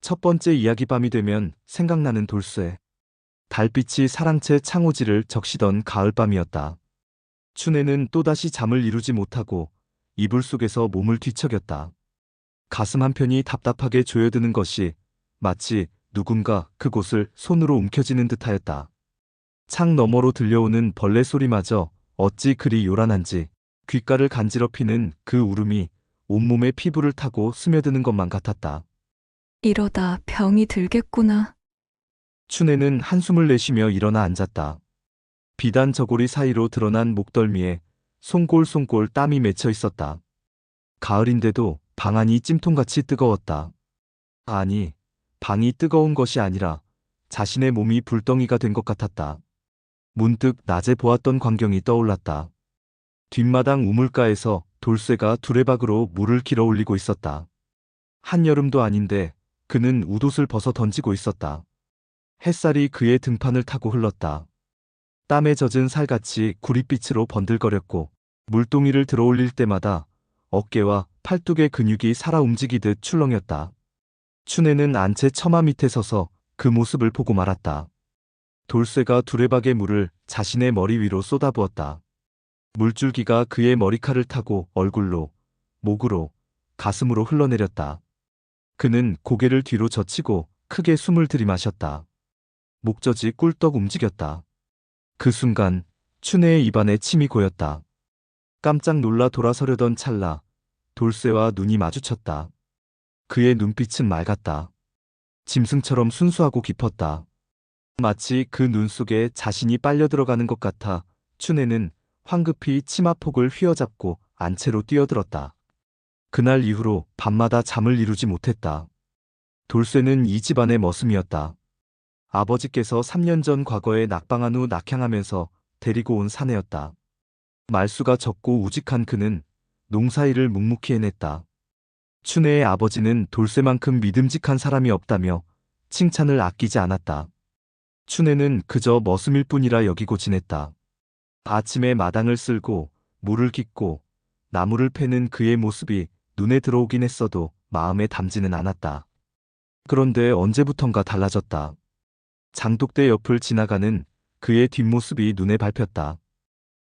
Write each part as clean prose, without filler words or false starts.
첫 번째 이야기 밤이 되면 생각나는 돌쇠. 달빛이 사랑채 창호지를 적시던 가을밤이었다. 춘애는 또다시 잠을 이루지 못하고 이불 속에서 몸을 뒤척였다. 가슴 한편이 답답하게 조여드는 것이 마치 누군가 그곳을 손으로 움켜쥐는 듯하였다. 창 너머로 들려오는 벌레 소리마저 어찌 그리 요란한지 귓가를 간지럽히는 그 울음이 온몸의 피부를 타고 스며드는 것만 같았다. 이러다 병이 들겠구나. 춘애는 한숨을 내쉬며 일어나 앉았다. 비단 저고리 사이로 드러난 목덜미에 송골송골 땀이 맺혀 있었다. 가을인데도 방 안이 찜통같이 뜨거웠다. 아니, 방이 뜨거운 것이 아니라 자신의 몸이 불덩이가 된 것 같았다. 문득 낮에 보았던 광경이 떠올랐다. 뒷마당 우물가에서 돌쇠가 두레박으로 물을 길어 올리고 있었다. 한여름도 아닌데 그는 웃옷을 벗어 던지고 있었다. 햇살이 그의 등판을 타고 흘렀다. 땀에 젖은 살같이 구릿빛으로 번들거렸고 물동이를 들어올릴 때마다 어깨와 팔뚝의 근육이 살아 움직이듯 출렁였다. 춘애는 안채 처마 밑에 서서 그 모습을 보고 말았다. 돌쇠가 두레박의 물을 자신의 머리 위로 쏟아부었다. 물줄기가 그의 머리칼을 타고 얼굴로, 목으로, 가슴으로 흘러내렸다. 그는 고개를 뒤로 젖히고 크게 숨을 들이마셨다. 목젖이 꿀떡 움직였다. 그 순간 춘애의 입안에 침이 고였다. 깜짝 놀라 돌아서려던 찰나 돌쇠와 눈이 마주쳤다. 그의 눈빛은 맑았다. 짐승처럼 순수하고 깊었다. 마치 그 눈 속에 자신이 빨려 들어가는 것 같아 춘애는 황급히 치마폭을 휘어잡고 안채로 뛰어들었다. 그날 이후로 밤마다 잠을 이루지 못했다. 돌쇠는 이 집안의 머슴이었다. 아버지께서 3년 전 과거에 낙방한 후 낙향하면서 데리고 온 사내였다. 말수가 적고 우직한 그는 농사일을 묵묵히 해냈다. 춘애의 아버지는 돌쇠만큼 믿음직한 사람이 없다며 칭찬을 아끼지 않았다. 춘애는 그저 머슴일 뿐이라 여기고 지냈다. 아침에 마당을 쓸고 물을 깃고 나무를 패는 그의 모습이 눈에 들어오긴 했어도 마음에 담지는 않았다. 그런데 언제부턴가 달라졌다. 장독대 옆을 지나가는 그의 뒷모습이 눈에 밟혔다.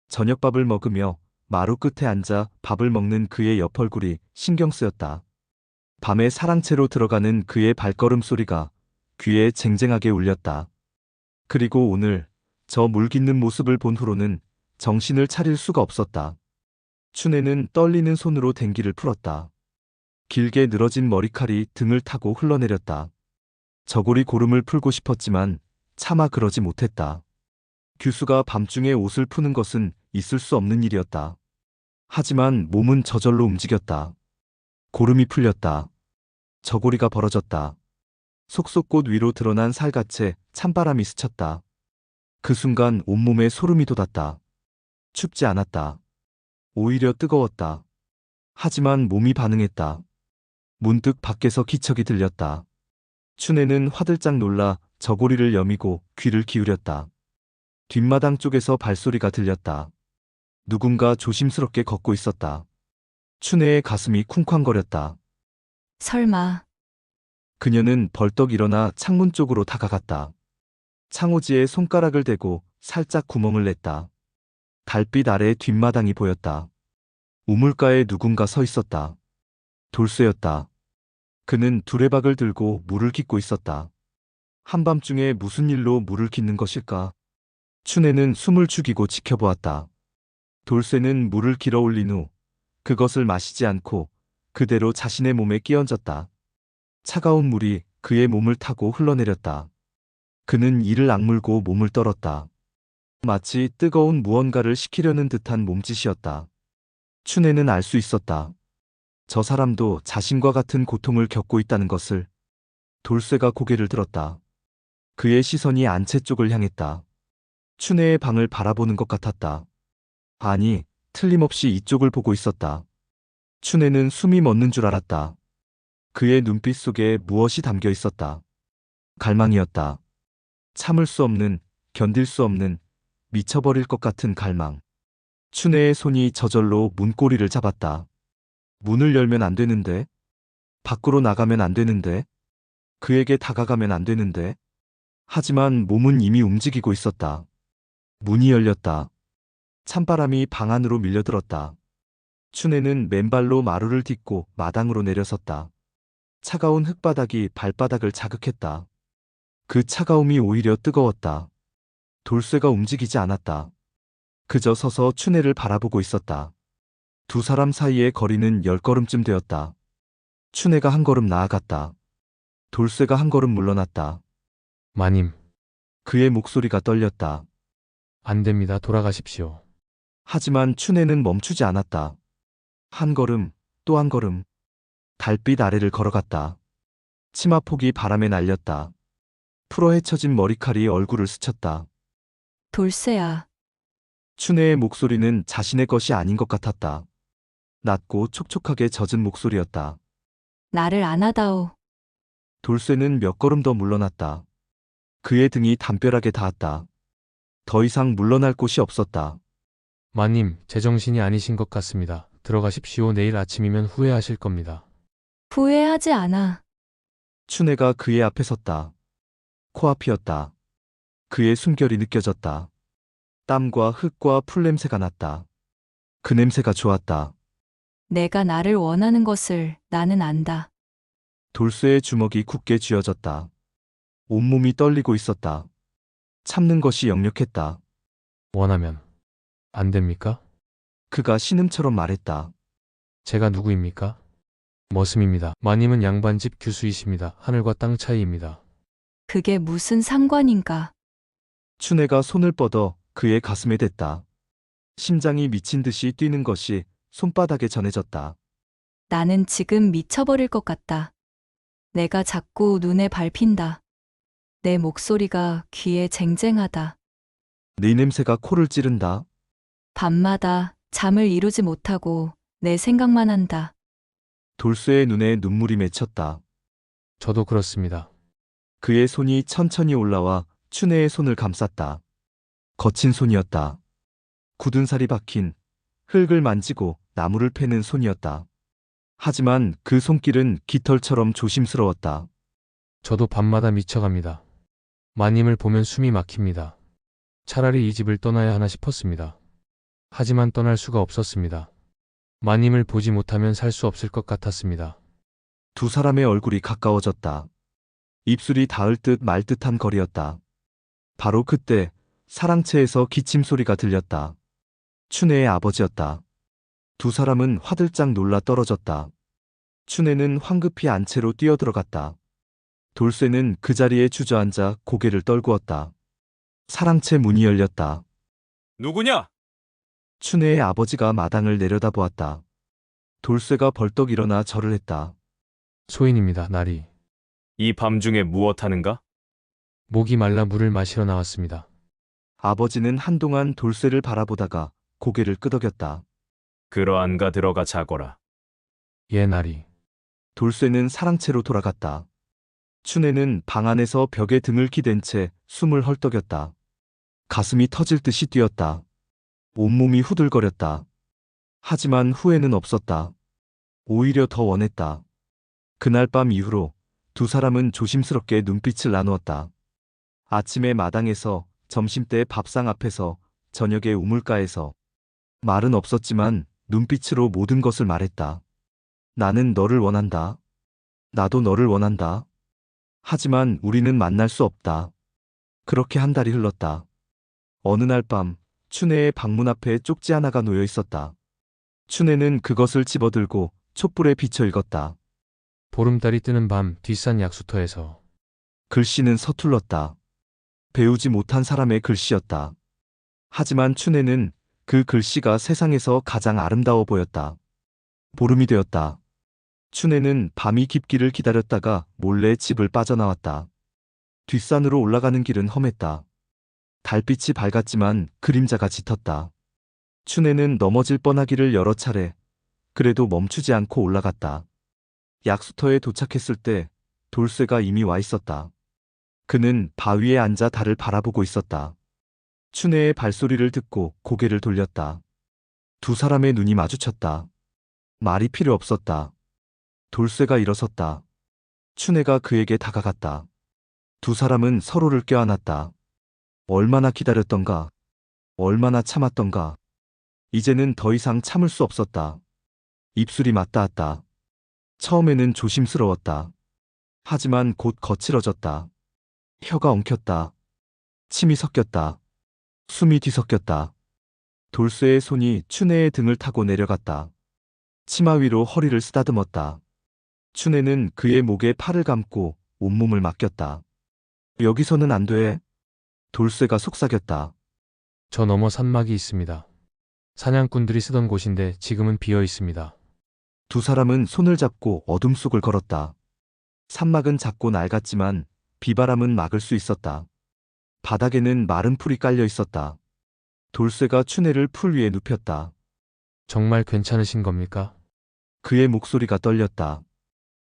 저녁밥을 먹으며 마루 끝에 앉아 밥을 먹는 그의 옆 얼굴이 신경 쓰였다. 밤에 사랑채로 들어가는 그의 발걸음 소리가 귀에 쟁쟁하게 울렸다. 그리고 오늘 저 물 깃는 모습을 본 후로는 정신을 차릴 수가 없었다. 춘애는 떨리는 손으로 댕기를 풀었다. 길게 늘어진 머리칼이 등을 타고 흘러내렸다. 저고리 고름을 풀고 싶었지만 차마 그러지 못했다. 규수가 밤중에 옷을 푸는 것은 있을 수 없는 일이었다. 하지만 몸은 저절로 움직였다. 고름이 풀렸다. 저고리가 벌어졌다. 속속꽃 위로 드러난 살갗에 찬바람이 스쳤다. 그 순간 온몸에 소름이 돋았다. 춥지 않았다. 오히려 뜨거웠다. 하지만 몸이 반응했다. 문득 밖에서 기척이 들렸다. 춘애는 화들짝 놀라 저고리를 여미고 귀를 기울였다. 뒷마당 쪽에서 발소리가 들렸다. 누군가 조심스럽게 걷고 있었다. 춘애의 가슴이 쿵쾅거렸다. 설마 그녀는 벌떡 일어나 창문 쪽으로 다가갔다. 창호지에 손가락을 대고 살짝 구멍을 냈다. 달빛 아래 뒷마당이 보였다. 우물가에 누군가 서 있었다. 돌쇠였다. 그는 두레박을 들고 물을 깃고 있었다. 한밤중에 무슨 일로 물을 깃는 것일까? 춘애는 숨을 죽이고 지켜보았다. 돌쇠는 물을 길어 올린 후 그것을 마시지 않고 그대로 자신의 몸에 끼얹었다. 차가운 물이 그의 몸을 타고 흘러내렸다. 그는 이를 악물고 몸을 떨었다. 마치 뜨거운 무언가를 식히려는 듯한 몸짓이었다. 춘애는 알 수 있었다. 저 사람도 자신과 같은 고통을 겪고 있다는 것을. 돌쇠가 고개를 들었다. 그의 시선이 안채 쪽을 향했다. 춘애의 방을 바라보는 것 같았다. 아니, 틀림없이 이쪽을 보고 있었다. 춘애는 숨이 멎는 줄 알았다. 그의 눈빛 속에 무엇이 담겨 있었다. 갈망이었다. 참을 수 없는, 견딜 수 없는, 미쳐버릴 것 같은 갈망. 춘애의 손이 저절로 문고리를 잡았다. 문을 열면 안 되는데? 밖으로 나가면 안 되는데? 그에게 다가가면 안 되는데. 하지만 몸은 이미 움직이고 있었다. 문이 열렸다. 찬바람이 방 안으로 밀려들었다. 춘애는 맨발로 마루를 딛고 마당으로 내려섰다. 차가운 흙바닥이 발바닥을 자극했다. 그 차가움이 오히려 뜨거웠다. 돌쇠가 움직이지 않았다. 그저 서서 춘애를 바라보고 있었다. 두 사람 사이의 거리는 10걸음쯤 되었다. 춘애가 한 걸음 나아갔다. 돌쇠가 한 걸음 물러났다. 마님, 그의 목소리가 떨렸다. 안 됩니다. 돌아가십시오. 하지만 춘애는 멈추지 않았다. 한 걸음, 또 한 걸음. 달빛 아래를 걸어갔다. 치마폭이 바람에 날렸다. 풀어 헤쳐진 머리칼이 얼굴을 스쳤다. 돌쇠야. 춘애의 목소리는 자신의 것이 아닌 것 같았다. 낮고 촉촉하게 젖은 목소리였다. 나를 안아다오. 돌쇠는 몇 걸음 더 물러났다. 그의 등이 담벼락에 닿았다. 더 이상 물러날 곳이 없었다. 마님, 제정신이 아니신 것 같습니다. 들어가십시오. 내일 아침이면 후회하실 겁니다. 후회하지 않아. 춘애가 그의 앞에 섰다. 코앞이었다. 그의 숨결이 느껴졌다. 땀과 흙과 풀 냄새가 났다. 그 냄새가 좋았다. 내가 나를 원하는 것을 나는 안다. 돌쇠의 주먹이 굳게 쥐어졌다. 온몸이 떨리고 있었다. 참는 것이 역력했다. 원하면 안 됩니까? 그가 신음처럼 말했다. 제가 누구입니까? 머슴입니다. 마님은 양반집 규수이십니다. 하늘과 땅 차이입니다. 그게 무슨 상관인가? 춘애가 손을 뻗어 그의 가슴에 댔다. 심장이 미친 듯이 뛰는 것이 손바닥에 전해졌다. 나는 지금 미쳐버릴 것 같다. 내가 자꾸 눈에 밟힌다. 내 목소리가 귀에 쟁쟁하다. 네 냄새가 코를 찌른다. 밤마다 잠을 이루지 못하고 내 생각만 한다. 돌쇠의 눈에 눈물이 맺혔다. 저도 그렇습니다. 그의 손이 천천히 올라와 춘애의 손을 감쌌다. 거친 손이었다. 굳은 살이 박힌 흙을 만지고 나무를 패는 손이었다. 하지만 그 손길은 깃털처럼 조심스러웠다. 저도 밤마다 미쳐갑니다. 마님을 보면 숨이 막힙니다. 차라리 이 집을 떠나야 하나 싶었습니다. 하지만 떠날 수가 없었습니다. 마님을 보지 못하면 살 수 없을 것 같았습니다. 두 사람의 얼굴이 가까워졌다. 입술이 닿을 듯 말 듯한 거리였다. 바로 그때 사랑채에서 기침 소리가 들렸다. 춘애의 아버지였다. 두 사람은 화들짝 놀라 떨어졌다. 춘애는 황급히 안채로 뛰어들어갔다. 돌쇠는 그 자리에 주저앉아 고개를 떨구었다. 사랑채 문이 열렸다. 누구냐? 춘애의 아버지가 마당을 내려다보았다. 돌쇠가 벌떡 일어나 절을 했다. 소인입니다. 나리. 이 밤중에 무엇하는가? 목이 말라 물을 마시러 나왔습니다. 아버지는 한동안 돌쇠를 바라보다가 고개를 끄덕였다. 그러한가 들어가 자거라. 예, 나리. 돌쇠는 사랑채로 돌아갔다. 춘애는 방 안에서 벽에 등을 기댄 채 숨을 헐떡였다. 가슴이 터질 듯이 뛰었다. 온몸이 후들거렸다. 하지만 후회는 없었다. 오히려 더 원했다. 그날 밤 이후로 두 사람은 조심스럽게 눈빛을 나누었다. 아침에 마당에서, 점심때 밥상 앞에서, 저녁에 우물가에서. 말은 없었지만 눈빛으로 모든 것을 말했다. 나는 너를 원한다. 나도 너를 원한다. 하지만 우리는 만날 수 없다. 그렇게 한 달이 흘렀다. 어느 날 밤, 춘애의 방문 앞에 쪽지 하나가 놓여 있었다. 춘애는 그것을 집어들고 촛불에 비춰 읽었다. 보름달이 뜨는 밤 뒷산 약수터에서. 글씨는 서툴렀다. 배우지 못한 사람의 글씨였다. 하지만 춘애는 그 글씨가 세상에서 가장 아름다워 보였다. 보름이 되었다. 춘애는 밤이 깊기를 기다렸다가 몰래 집을 빠져나왔다. 뒷산으로 올라가는 길은 험했다. 달빛이 밝았지만 그림자가 짙었다. 춘애는 넘어질 뻔하기를 여러 차례, 그래도 멈추지 않고 올라갔다. 약수터에 도착했을 때 돌쇠가 이미 와 있었다. 그는 바위에 앉아 달을 바라보고 있었다. 춘애의 발소리를 듣고 고개를 돌렸다. 두 사람의 눈이 마주쳤다. 말이 필요 없었다. 돌쇠가 일어섰다. 춘애가 그에게 다가갔다. 두 사람은 서로를 껴안았다. 얼마나 기다렸던가. 얼마나 참았던가. 이제는 더 이상 참을 수 없었다. 입술이 맞닿았다. 처음에는 조심스러웠다. 하지만 곧 거칠어졌다. 혀가 엉켰다. 침이 섞였다. 숨이 뒤섞였다. 돌쇠의 손이 춘애의 등을 타고 내려갔다. 치마 위로 허리를 쓰다듬었다. 춘애는 그의 목에 팔을 감고 온몸을 맡겼다. 여기서는 안 돼. 돌쇠가 속삭였다. 저 너머 산막이 있습니다. 사냥꾼들이 쓰던 곳인데 지금은 비어 있습니다. 두 사람은 손을 잡고 어둠 속을 걸었다. 산막은 작고 낡았지만 비바람은 막을 수 있었다. 바닥에는 마른 풀이 깔려 있었다. 돌쇠가 춘애를 풀 위에 눕혔다. 정말 괜찮으신 겁니까? 그의 목소리가 떨렸다.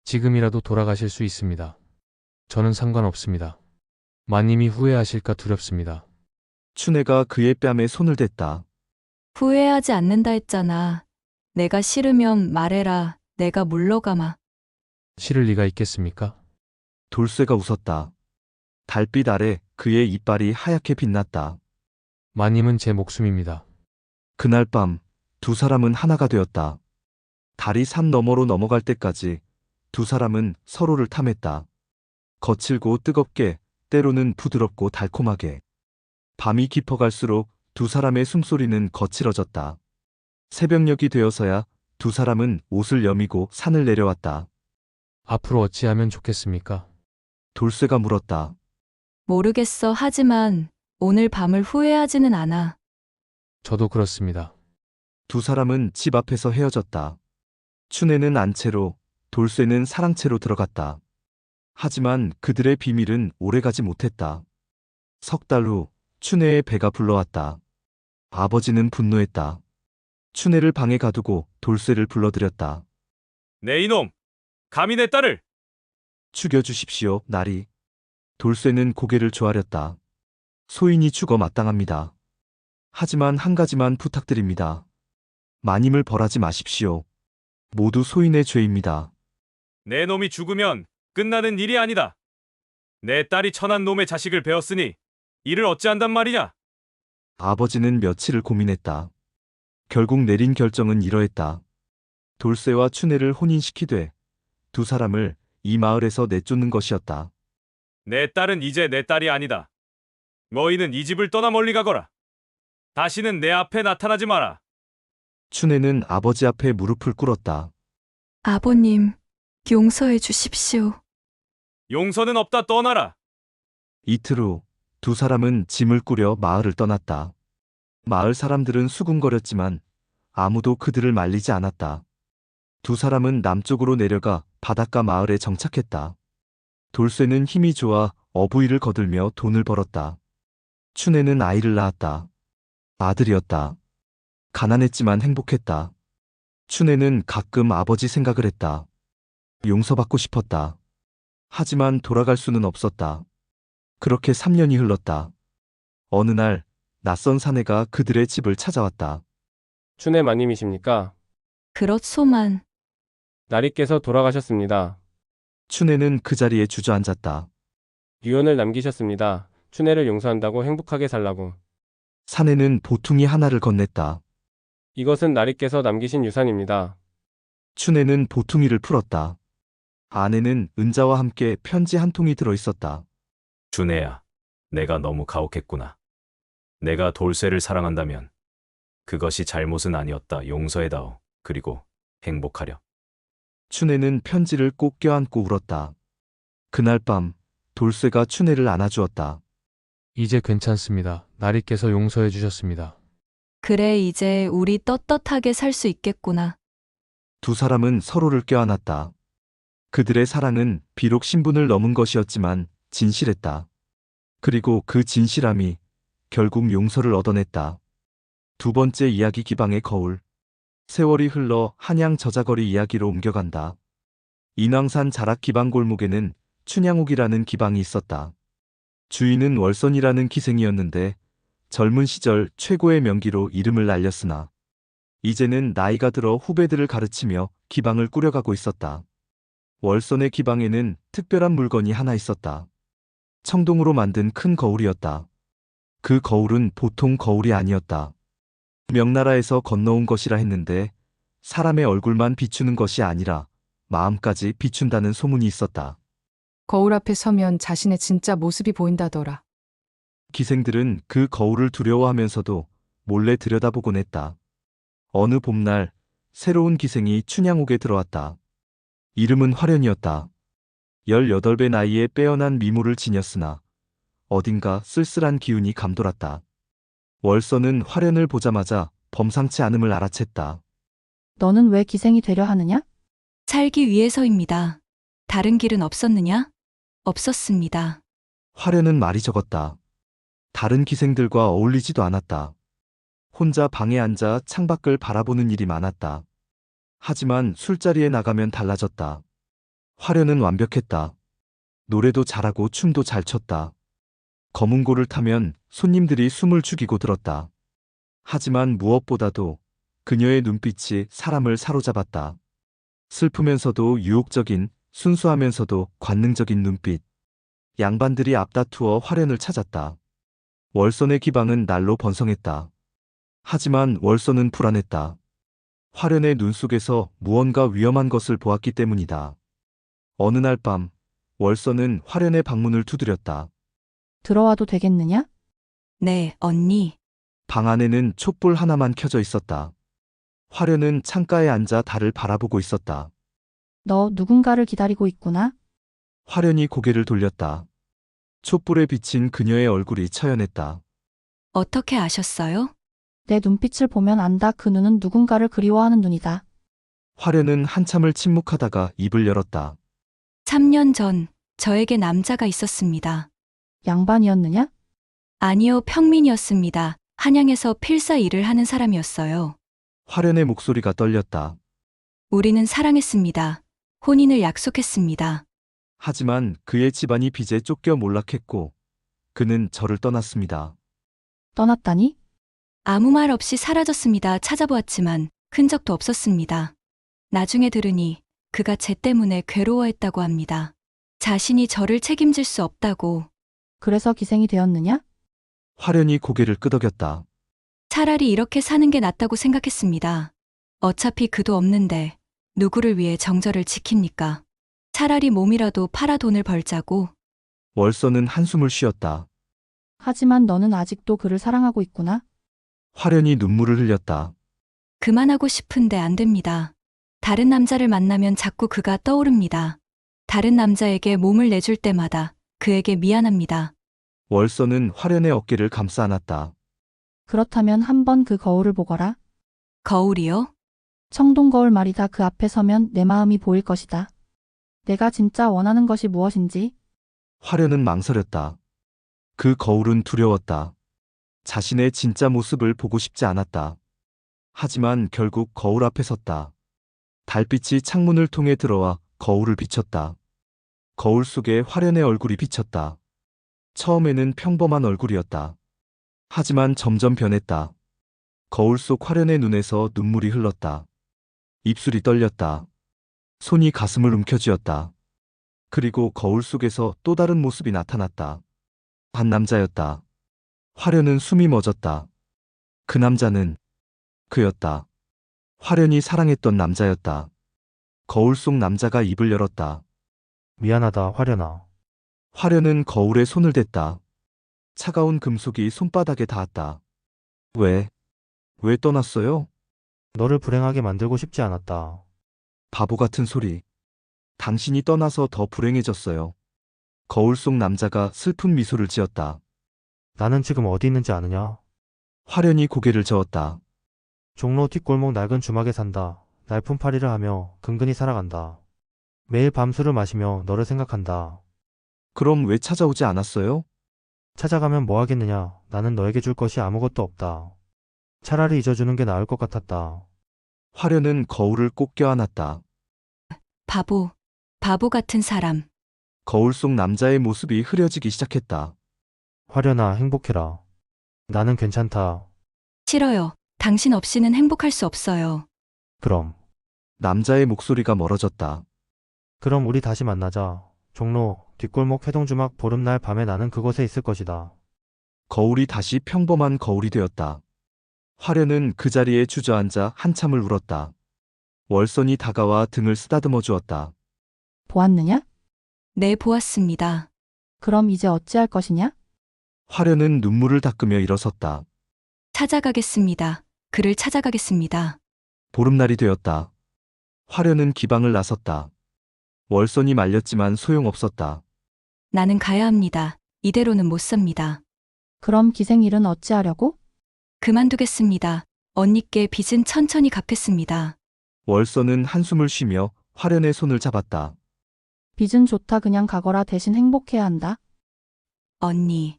지금이라도 돌아가실 수 있습니다. 저는 상관없습니다. 마님이 후회하실까 두렵습니다. 춘애가 그의 뺨에 손을 댔다. 후회하지 않는다 했잖아. 내가 싫으면 말해라. 내가 물러가마. 싫을 리가 있겠습니까? 돌쇠가 웃었다. 달빛 아래 그의 이빨이 하얗게 빛났다. 마님은 제 목숨입니다. 그날 밤 두 사람은 하나가 되었다. 달이 산 너머로 넘어갈 때까지 두 사람은 서로를 탐했다. 거칠고 뜨겁게, 때로는 부드럽고 달콤하게. 밤이 깊어갈수록 두 사람의 숨소리는 거칠어졌다. 새벽녘이 되어서야 두 사람은 옷을 여미고 산을 내려왔다. 앞으로 어찌하면 좋겠습니까? 돌쇠가 물었다. 모르겠어. 하지만 오늘 밤을 후회하지는 않아. 저도 그렇습니다. 두 사람은 집 앞에서 헤어졌다. 춘애는 안채로, 돌쇠는 사랑채로 들어갔다. 하지만 그들의 비밀은 오래가지 못했다. 석 달 후 춘애의 배가 불러왔다. 아버지는 분노했다. 춘애를 방에 가두고 돌쇠를 불러들였다. 내 이놈! 감히 내 딸을! 죽여주십시오, 나리. 돌쇠는 고개를 조아렸다. 소인이 죽어 마땅합니다. 하지만 한 가지만 부탁드립니다. 마님을 벌하지 마십시오. 모두 소인의 죄입니다. 내 놈이 죽으면 끝나는 일이 아니다. 내 딸이 천한 놈의 자식을 베었으니 이를 어찌한단 말이냐? 아버지는 며칠을 고민했다. 결국 내린 결정은 이러했다. 돌쇠와 춘애를 혼인시키되 두 사람을 이 마을에서 내쫓는 것이었다. 내 딸은 이제 내 딸이 아니다. 너희는 이 집을 떠나 멀리 가거라. 다시는 내 앞에 나타나지 마라. 춘애는 아버지 앞에 무릎을 꿇었다. 아버님, 용서해 주십시오. 용서는 없다. 떠나라. 이틀 후 두 사람은 짐을 꾸려 마을을 떠났다. 마을 사람들은 수군거렸지만 아무도 그들을 말리지 않았다. 두 사람은 남쪽으로 내려가 바닷가 마을에 정착했다. 돌쇠는 힘이 좋아 어부일을 거들며 돈을 벌었다. 춘애는 아이를 낳았다. 아들이었다. 가난했지만 행복했다. 춘애는 가끔 아버지 생각을 했다. 용서받고 싶었다. 하지만 돌아갈 수는 없었다. 그렇게 3년이 흘렀다. 어느 날 낯선 사내가 그들의 집을 찾아왔다. 춘애 마님이십니까? 그렇소만. 나리께서 돌아가셨습니다. 춘애는 그 자리에 주저앉았다. 유언을 남기셨습니다. 춘애를 용서한다고 행복하게 살라고. 사내는 보퉁이 하나를 건넸다. 이것은 나리께서 남기신 유산입니다. 춘애는 보퉁이를 풀었다. 안에는 은자와 함께 편지 한 통이 들어있었다. 준애야, 내가 너무 가혹했구나. 내가 돌쇠를 사랑한다면 그것이 잘못은 아니었다. 용서해다오. 그리고 행복하려. 춘애는 편지를 꼭 껴안고 울었다. 그날 밤 돌쇠가 춘애를 안아주었다. 이제 괜찮습니다. 나리께서 용서해 주셨습니다. 그래, 이제 우리 떳떳하게 살 수 있겠구나. 두 사람은 서로를 껴안았다. 그들의 사랑은 비록 신분을 넘은 것이었지만 진실했다. 그리고 그 진실함이 결국 용서를 얻어냈다. 두 번째 이야기 기방의 거울. 세월이 흘러 한양 저자거리 이야기로 옮겨간다. 인왕산 자락 기방 골목에는 춘향옥이라는 기방이 있었다. 주인은 월선이라는 기생이었는데 젊은 시절 최고의 명기로 이름을 날렸으나 이제는 나이가 들어 후배들을 가르치며 기방을 꾸려가고 있었다. 월선의 기방에는 특별한 물건이 하나 있었다. 청동으로 만든 큰 거울이었다. 그 거울은 보통 거울이 아니었다. 명나라에서 건너온 것이라 했는데 사람의 얼굴만 비추는 것이 아니라 마음까지 비춘다는 소문이 있었다. 거울 앞에 서면 자신의 진짜 모습이 보인다더라. 기생들은 그 거울을 두려워하면서도 몰래 들여다보곤 했다. 어느 봄날 새로운 기생이 춘향옥에 들어왔다. 이름은 화련이었다. 18배 나이에 빼어난 미모를 지녔으나 어딘가 쓸쓸한 기운이 감돌았다. 월선은 화련을 보자마자 범상치 않음을 알아챘다. 너는 왜 기생이 되려 하느냐? 살기 위해서입니다. 다른 길은 없었느냐? 없었습니다. 화련은 말이 적었다. 다른 기생들과 어울리지도 않았다. 혼자 방에 앉아 창밖을 바라보는 일이 많았다. 하지만 술자리에 나가면 달라졌다. 화련은 완벽했다. 노래도 잘하고 춤도 잘 췄다. 거문고를 타면 손님들이 숨을 죽이고 들었다. 하지만 무엇보다도 그녀의 눈빛이 사람을 사로잡았다. 슬프면서도 유혹적인, 순수하면서도 관능적인 눈빛. 양반들이 앞다투어 화련을 찾았다. 월선의 기방은 날로 번성했다. 하지만 월선은 불안했다. 화련의 눈 속에서 무언가 위험한 것을 보았기 때문이다. 어느 날 밤, 월선은 화련의 방문을 두드렸다. 들어와도 되겠느냐? 네, 언니. 방 안에는 촛불 하나만 켜져 있었다. 화련은 창가에 앉아 달을 바라보고 있었다. 너 누군가를 기다리고 있구나? 화련이 고개를 돌렸다. 촛불에 비친 그녀의 얼굴이 처연했다. 어떻게 아셨어요? 내 눈빛을 보면 안다. 그 눈은 누군가를 그리워하는 눈이다. 화련은 한참을 침묵하다가 입을 열었다. 3년 전 저에게 남자가 있었습니다. 양반이었느냐? 아니요, 평민이었습니다. 한양에서 필사 일을 하는 사람이었어요. 화련의 목소리가 떨렸다. 우리는 사랑했습니다. 혼인을 약속했습니다. 하지만 그의 집안이 빚에 쫓겨 몰락했고 그는 저를 떠났습니다. 떠났다니? 아무 말 없이 사라졌습니다. 찾아보았지만 흔적도 없었습니다. 나중에 들으니 그가 제 때문에 괴로워했다고 합니다. 자신이 저를 책임질 수 없다고. 그래서 기생이 되었느냐? 화련이 고개를 끄덕였다. 차라리 이렇게 사는 게 낫다고 생각했습니다. 어차피 그도 없는데 누구를 위해 정절을 지킵니까? 차라리 몸이라도 팔아 돈을 벌자고. 월선은 한숨을 쉬었다. 하지만 너는 아직도 그를 사랑하고 있구나? 화련이 눈물을 흘렸다. 그만하고 싶은데 안 됩니다. 다른 남자를 만나면 자꾸 그가 떠오릅니다. 다른 남자에게 몸을 내줄 때마다 그에게 미안합니다. 월선은 화련의 어깨를 감싸 안았다. 그렇다면 한번 그 거울을 보거라. 거울이요? 청동거울 말이다. 그 앞에 서면 내 마음이 보일 것이다. 내가 진짜 원하는 것이 무엇인지. 화련은 망설였다. 그 거울은 두려웠다. 자신의 진짜 모습을 보고 싶지 않았다. 하지만 결국 거울 앞에 섰다. 달빛이 창문을 통해 들어와 거울을 비췄다. 거울 속에 화련의 얼굴이 비쳤다. 처음에는 평범한 얼굴이었다. 하지만 점점 변했다. 거울 속 화련의 눈에서 눈물이 흘렀다. 입술이 떨렸다. 손이 가슴을 움켜쥐었다. 그리고 거울 속에서 또 다른 모습이 나타났다. 한 남자였다. 화련은 숨이 멎었다. 그 남자는 그였다. 화련이 사랑했던 남자였다. 거울 속 남자가 입을 열었다. 미안하다, 화련아. 화련은 거울에 손을 댔다. 차가운 금속이 손바닥에 닿았다. 왜 떠났어요? 너를 불행하게 만들고 싶지 않았다. 바보 같은 소리. 당신이 떠나서 더 불행해졌어요. 거울 속 남자가 슬픈 미소를 지었다. 나는 지금 어디 있는지 아느냐? 화련이 고개를 저었다. 종로 뒷골목 낡은 주막에 산다. 날품팔이를 하며 근근히 살아간다. 매일 밤술을 마시며 너를 생각한다. 그럼 왜 찾아오지 않았어요? 찾아가면 뭐 하겠느냐? 나는 너에게 줄 것이 아무것도 없다. 차라리 잊어주는 게 나을 것 같았다. 화련은 거울을 꼭 껴안았다. 바보 같은 사람. 거울 속 남자의 모습이 흐려지기 시작했다. 화련아, 행복해라. 나는 괜찮다. 싫어요. 당신 없이는 행복할 수 없어요. 그럼 남자의 목소리가 멀어졌다. 그럼 우리 다시 만나자. 종로, 뒷골목 해동주막 보름날 밤에 나는 그곳에 있을 것이다. 거울이 다시 평범한 거울이 되었다. 화려는 그 자리에 주저앉아 한참을 울었다. 월선이 다가와 등을 쓰다듬어 주었다. 보았느냐? 네, 보았습니다. 그럼 이제 어찌할 것이냐? 화려는 눈물을 닦으며 일어섰다. 찾아가겠습니다. 그를 찾아가겠습니다. 보름날이 되었다. 화려는 기방을 나섰다. 월선이 말렸지만 소용없었다. 나는 가야 합니다. 이대로는 못 삽니다. 그럼 기생일은 어찌하려고? 그만두겠습니다. 언니께 빚은 천천히 갚겠습니다. 월선은 한숨을 쉬며 화련의 손을 잡았다. 빚은 좋다 그냥 가거라 대신 행복해야 한다. 언니,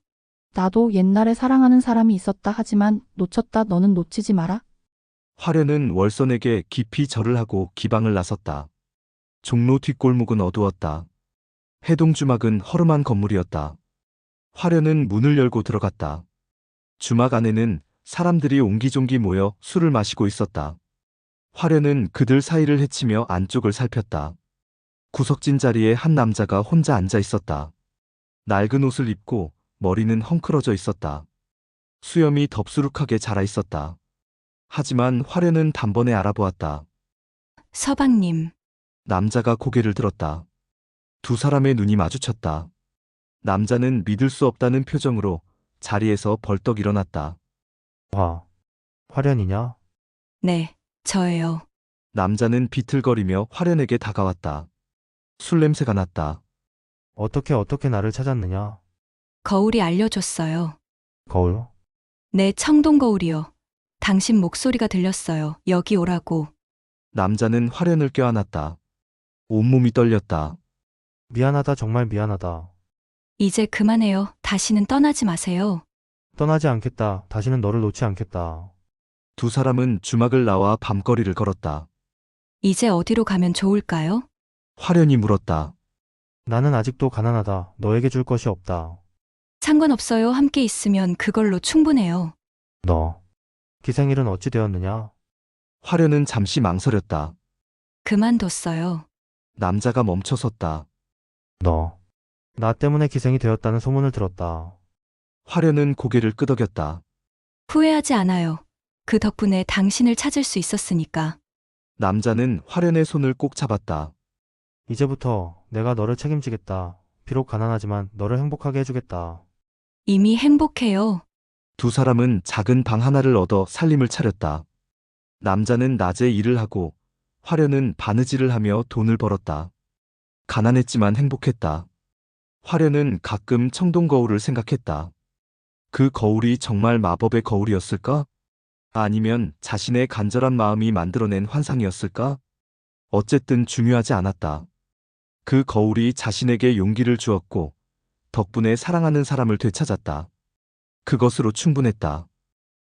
나도 옛날에 사랑하는 사람이 있었다 하지만 놓쳤다 너는 놓치지 마라. 화련은 월선에게 깊이 절을 하고 기방을 나섰다. 종로 뒷골목은 어두웠다. 해동주막은 허름한 건물이었다. 화련은 문을 열고 들어갔다. 주막 안에는 사람들이 옹기종기 모여 술을 마시고 있었다. 화련은 그들 사이를 헤치며 안쪽을 살폈다. 구석진 자리에 한 남자가 혼자 앉아 있었다. 낡은 옷을 입고 머리는 헝클어져 있었다. 수염이 덥수룩하게 자라 있었다. 하지만 화련은 단번에 알아보았다. 서방님, 남자가 고개를 들었다. 두 사람의 눈이 마주쳤다. 남자는 믿을 수 없다는 표정으로 자리에서 벌떡 일어났다. 화련이냐? 네, 저예요. 남자는 비틀거리며 화련에게 다가왔다. 술 냄새가 났다. 어떻게 나를 찾았느냐? 거울이 알려줬어요. 거울? 네, 청동 거울이요. 당신 목소리가 들렸어요. 여기 오라고. 남자는 화련을 껴안았다. 온몸이 떨렸다. 미안하다 정말 미안하다. 이제 그만해요. 다시는 떠나지 마세요. 떠나지 않겠다. 다시는 너를 놓지 않겠다. 두 사람은 주막을 나와 밤거리를 걸었다. 이제 어디로 가면 좋을까요? 화련이 물었다. 나는 아직도 가난하다. 너에게 줄 것이 없다. 상관없어요. 함께 있으면 그걸로 충분해요. 너. 기생일은 어찌 되었느냐? 화련은 잠시 망설였다. 그만뒀어요. 남자가 멈춰섰다. 너. 나 때문에 기생이 되었다는 소문을 들었다. 화련은 고개를 끄덕였다. 후회하지 않아요. 그 덕분에 당신을 찾을 수 있었으니까. 남자는 화련의 손을 꼭 잡았다. 이제부터 내가 너를 책임지겠다. 비록 가난하지만 너를 행복하게 해주겠다. 이미 행복해요. 두 사람은 작은 방 하나를 얻어 살림을 차렸다. 남자는 낮에 일을 하고 화련은 바느질을 하며 돈을 벌었다. 가난했지만 행복했다. 화련은 가끔 청동 거울을 생각했다. 그 거울이 정말 마법의 거울이었을까? 아니면 자신의 간절한 마음이 만들어낸 환상이었을까? 어쨌든 중요하지 않았다. 그 거울이 자신에게 용기를 주었고 덕분에 사랑하는 사람을 되찾았다. 그것으로 충분했다.